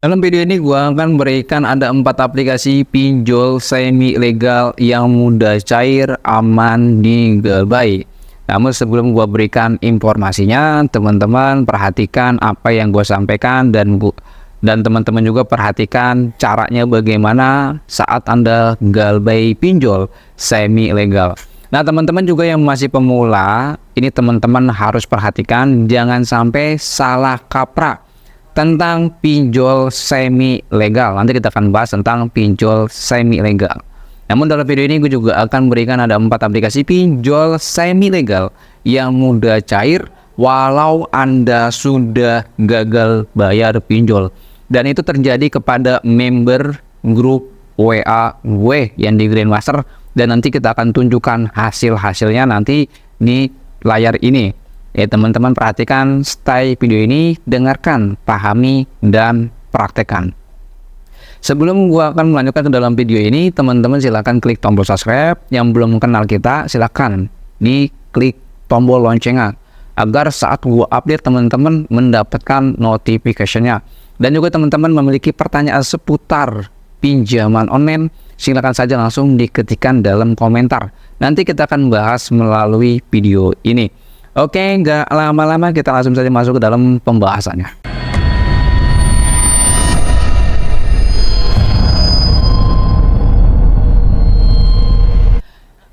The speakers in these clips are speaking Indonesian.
Dalam video ini gua akan berikan ada 4 aplikasi pinjol semi legal yang mudah, cair, aman digabai. Namun sebelum gua berikan informasinya, teman-teman perhatikan apa yang gua sampaikan dan teman-teman juga perhatikan caranya bagaimana saat Anda galbay pinjol semi legal. Nah, teman-teman juga yang masih pemula, ini teman-teman harus perhatikan jangan sampai salah kaprah tentang pinjol semi legal. Nanti kita akan bahas tentang pinjol semi legal. Namun dalam video ini gue juga akan berikan ada 4 aplikasi pinjol semi legal yang mudah, cair walau Anda sudah gagal bayar pinjol. Dan itu terjadi kepada member grup WA gue yang di Grandmaster, dan nanti kita akan tunjukkan hasil-hasilnya nanti di layar ini. Ya, teman-teman perhatikan stay video ini, dengarkan, pahami, dan praktekkan. Sebelum gua akan melanjutkan ke dalam video ini, teman-teman silahkan klik tombol subscribe. Yang belum kenal kita, silahkan diklik tombol loncengnya agar saat gua update teman-teman mendapatkan notifikasinya. Dan juga teman-teman memiliki pertanyaan seputar pinjaman online, silakan saja langsung diketikkan dalam komentar. Nanti kita akan bahas melalui video ini. Oke, nggak lama-lama kita langsung saja masuk ke dalam pembahasannya.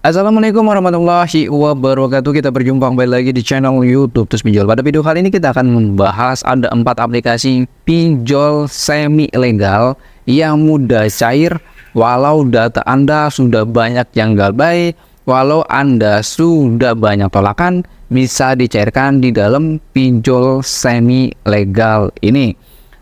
Assalamualaikum warahmatullahi wabarakatuh. Kita berjumpa kembali lagi di channel YouTube Terus Pinjol. Pada video kali ini kita akan membahas ada 4 aplikasi pinjol semi legal yang mudah, cair walau data Anda sudah banyak yang galbay, walau Anda sudah banyak tolakan, bisa dicairkan di dalam pinjol semi legal ini.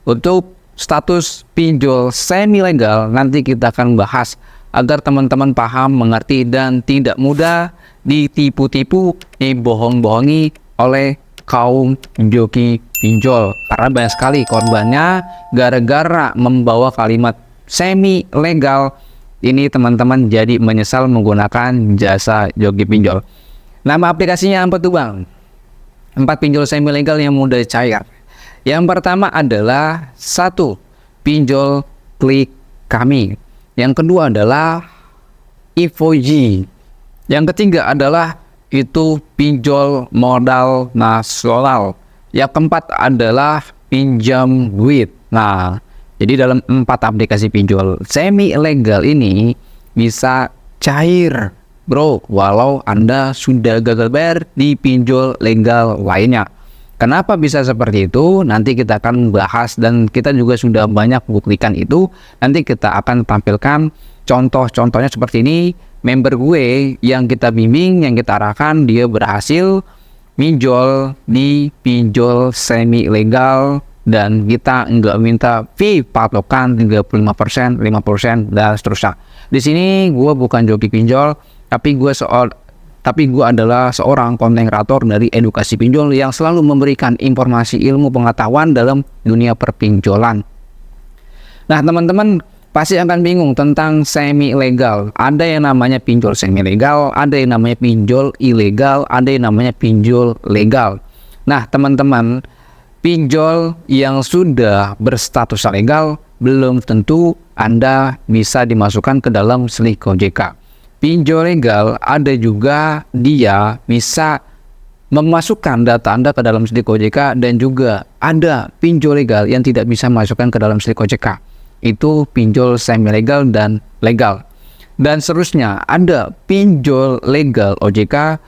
Untuk status pinjol semi legal nanti kita akan bahas agar teman-teman paham, mengerti, dan tidak mudah ditipu-tipu, dibohong-bohongi oleh kaum joki pinjol. Karena banyak sekali korbannya gara-gara membawa kalimat semi legal ini, teman-teman jadi menyesal menggunakan jasa joki pinjol. Nama aplikasinya apa tuh bang? 4 pinjol semi legal yang mudah, cair. Yang pertama adalah 1. Pinjol Klik Kami. Yang kedua adalah Evoji. Yang ketiga adalah itu pinjol modal nasional. Yang keempat adalah Pinjam Duit. Nah, jadi dalam 4 aplikasi pinjol semi legal ini bisa cair bro, walau Anda sudah gagal bayar di pinjol legal lainnya. Kenapa bisa seperti itu? Nanti kita akan bahas, dan kita juga sudah banyak buktikan itu. Nanti kita akan tampilkan contoh-contohnya seperti ini. Member gue yang kita bimbing, yang kita arahkan, dia berhasil pinjol di pinjol semi legal, dan kita nggak minta fee patokan 35%, 5%, dan seterusnya. Di sini gue bukan joki pinjol, tapi gue adalah seorang konten kreator dari edukasi pinjol yang selalu memberikan informasi, ilmu, pengetahuan dalam dunia perpinjolan. Nah, teman-teman pasti akan bingung tentang semi legal. Ada yang namanya pinjol semi legal, ada yang namanya pinjol ilegal, ada yang namanya pinjol legal. Nah, teman-teman, pinjol yang sudah berstatus legal belum tentu Anda bisa dimasukkan ke dalam SLIK OJK. Pinjol legal ada juga dia bisa memasukkan data Anda ke dalam SLIK OJK, dan juga ada pinjol legal yang tidak bisa masukkan ke dalam SLIK OJK. Itu pinjol semi legal dan legal. Dan seterusnya ada pinjol legal OJK,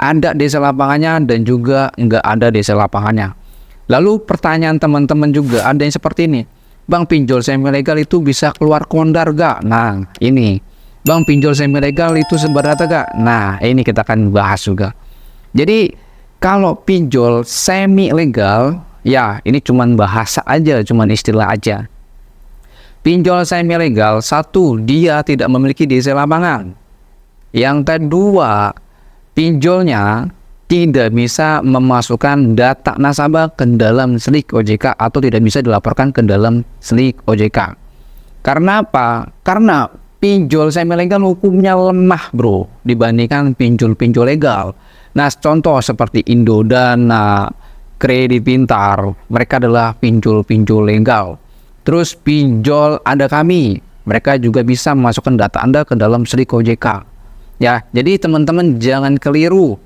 ada desa lapangannya dan juga nggak ada desa lapangannya. Lalu pertanyaan teman-teman juga ada yang seperti ini. Bang, pinjol semi legal itu bisa keluar kondar gak? Nah, ini. Bang, pinjol semi legal itu sebar data gak? Nah, ini kita akan bahas juga. Jadi, kalau pinjol semi legal, ya ini cuman bahasa aja, cuman istilah aja. Pinjol semi legal, 1, dia tidak memiliki desa lapangan. Yang kedua, pinjolnya tidak bisa memasukkan data nasabah ke dalam SLIK OJK atau tidak bisa dilaporkan ke dalam SLIK OJK. Karena apa? Karena pinjol semi legal hukumnya lemah bro dibandingkan pinjol-pinjol legal. Nah, contoh seperti Indodana, Kredit Pintar, mereka adalah pinjol-pinjol legal. Terus pinjol Anda kami, mereka juga bisa memasukkan data Anda ke dalam Slik OJK. Ya, jadi teman-teman jangan keliru.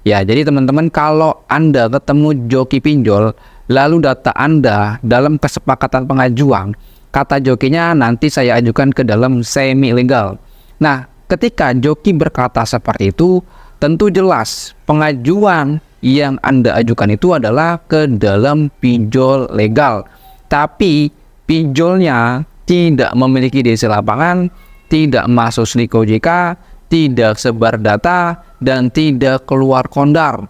Ya, jadi teman-teman kalau Anda ketemu joki pinjol, lalu data Anda dalam kesepakatan pengajuan, kata jokinya nanti saya ajukan ke dalam semi legal. Nah, ketika joki berkata seperti itu, tentu jelas pengajuan yang Anda ajukan itu adalah ke dalam pinjol legal. Tapi pinjolnya tidak memiliki DC lapangan, tidak masuk Slik OJK, tidak sebar data, dan tidak keluar kondar.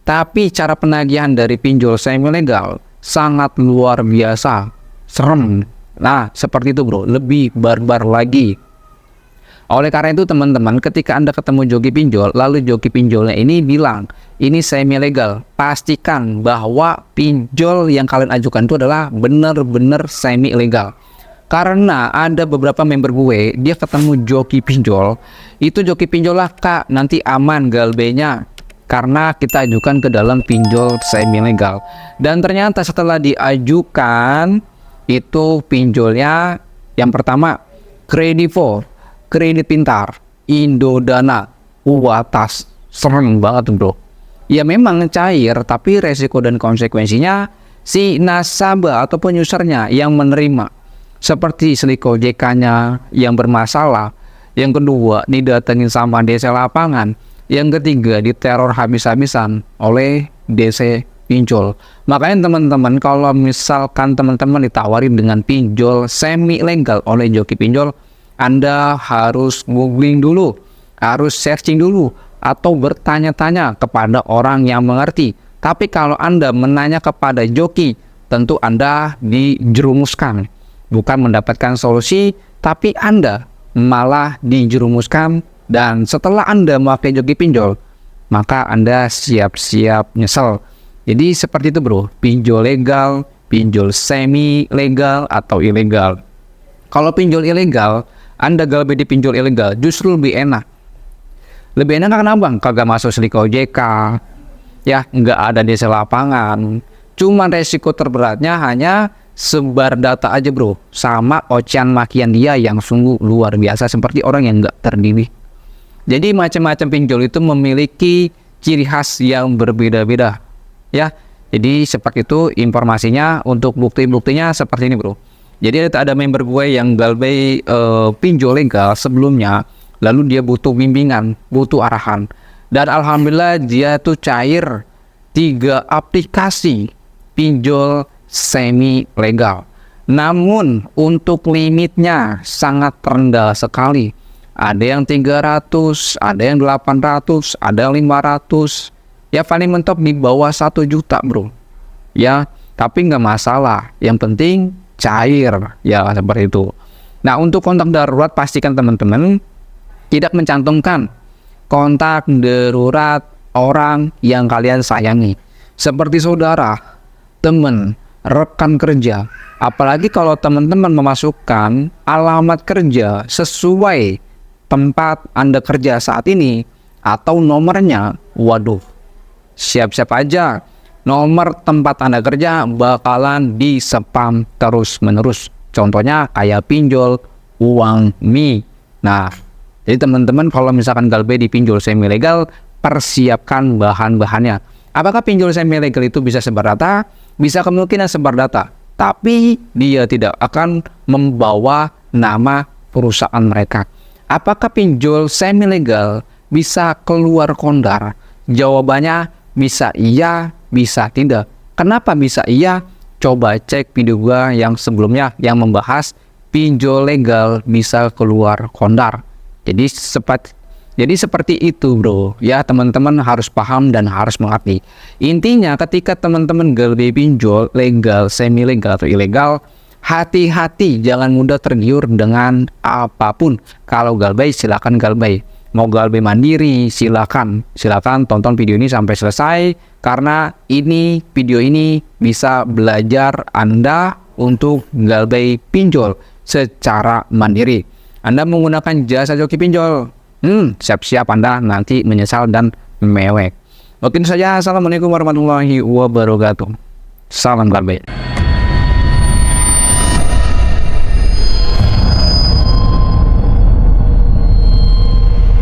Tapi cara penagihan dari pinjol semi legal sangat luar biasa, serem. Nah, seperti itu bro, lebih barbar lagi. Oleh karena itu teman-teman, ketika Anda ketemu joki pinjol, lalu joki pinjolnya ini bilang, ini semi legal, pastikan bahwa pinjol yang kalian ajukan itu adalah benar-benar semi legal. Karena ada beberapa member gue, dia ketemu joki pinjol, itu joki pinjol lah kak, nanti aman galbenya, karena kita ajukan ke dalam pinjol semi legal. Dan ternyata setelah diajukan, itu pinjolnya yang pertama, Kredivo, Kredit Pintar, Indodana, Uwatas, serem banget bro. Ya memang cair, tapi resiko dan konsekuensinya si nasabah ataupun usernya yang menerima. Seperti Slik OJK-nya yang bermasalah. Yang kedua, didatengin sama DC lapangan. Yang ketiga, diteror habis-habisan oleh DC pinjol. Makanya teman-teman, kalau misalkan teman-teman ditawarin dengan pinjol semi legal oleh joki pinjol, Anda harus googling dulu, harus searching dulu, atau bertanya-tanya kepada orang yang mengerti. Tapi kalau Anda menanya kepada joki, tentu Anda dijerumuskan. Bukan mendapatkan solusi, tapi Anda malah dijerumuskan. Dan setelah Anda memakai joki pinjol, maka Anda siap-siap nyesel. Jadi seperti itu bro, pinjol legal, pinjol semi legal, atau ilegal. Kalau pinjol ilegal, Anda galbay di pinjol ilegal justru lebih enak. Lebih enak karena bang, kagak masuk Slik OJK, ya nggak ada DC lapangan. Cuman resiko terberatnya hanya sebar data aja bro, sama ocehan makian dia yang sungguh luar biasa seperti orang yang nggak terdidik. Jadi macam-macam pinjol itu memiliki ciri khas yang berbeda-beda, ya. Jadi seperti itu informasinya. Untuk bukti-buktinya seperti ini bro. Jadi ada member gue yang galbay pinjol legal sebelumnya, lalu dia butuh bimbingan, butuh arahan, dan alhamdulillah dia tuh cair 3 aplikasi pinjol semi legal. Namun untuk limitnya sangat rendah sekali. Ada yang 300, ada yang 800, ada yang 500. Ya paling mentok di bawah 1 juta bro. Ya, tapi nggak masalah. Yang penting cair, ya seperti itu. Nah, untuk kontak darurat pastikan teman-teman tidak mencantumkan kontak darurat orang yang kalian sayangi. Seperti saudara, teman, rekan kerja. Apalagi kalau teman-teman memasukkan alamat kerja sesuai tempat Anda kerja saat ini atau nomornya, waduh, siap-siap aja nomor tempat Anda kerja bakalan di spam terus-menerus. Contohnya kayak pinjol uang mie. Nah, jadi teman-teman kalau misalkan galbay di pinjol semi legal, persiapkan bahan-bahannya. Apakah pinjol semi legal itu bisa sebar data? Bisa kemungkinan sebar data, tapi dia tidak akan membawa nama perusahaan mereka. Apakah pinjol semi legal bisa keluar kondar? Jawabannya bisa iya, bisa tidak. Kenapa bisa iya? Coba cek video gua yang sebelumnya yang membahas pinjol legal bisa keluar kondar. Jadi seperti itu bro. Ya teman-teman harus paham dan harus mengerti. Intinya ketika teman-teman galbay pinjol legal, semi legal atau ilegal, hati-hati, jangan mudah tergiur dengan apapun. Kalau galbay silakan galbay. Mau galbay mandiri silakan tonton video ini sampai selesai, karena video ini bisa belajar Anda untuk galbay pinjol secara mandiri. Anda menggunakan jasa joki pinjol, siap-siap Anda nanti menyesal dan mewek. Mungkin saja. Assalamualaikum warahmatullahi wabarakatuh. Salam galbay.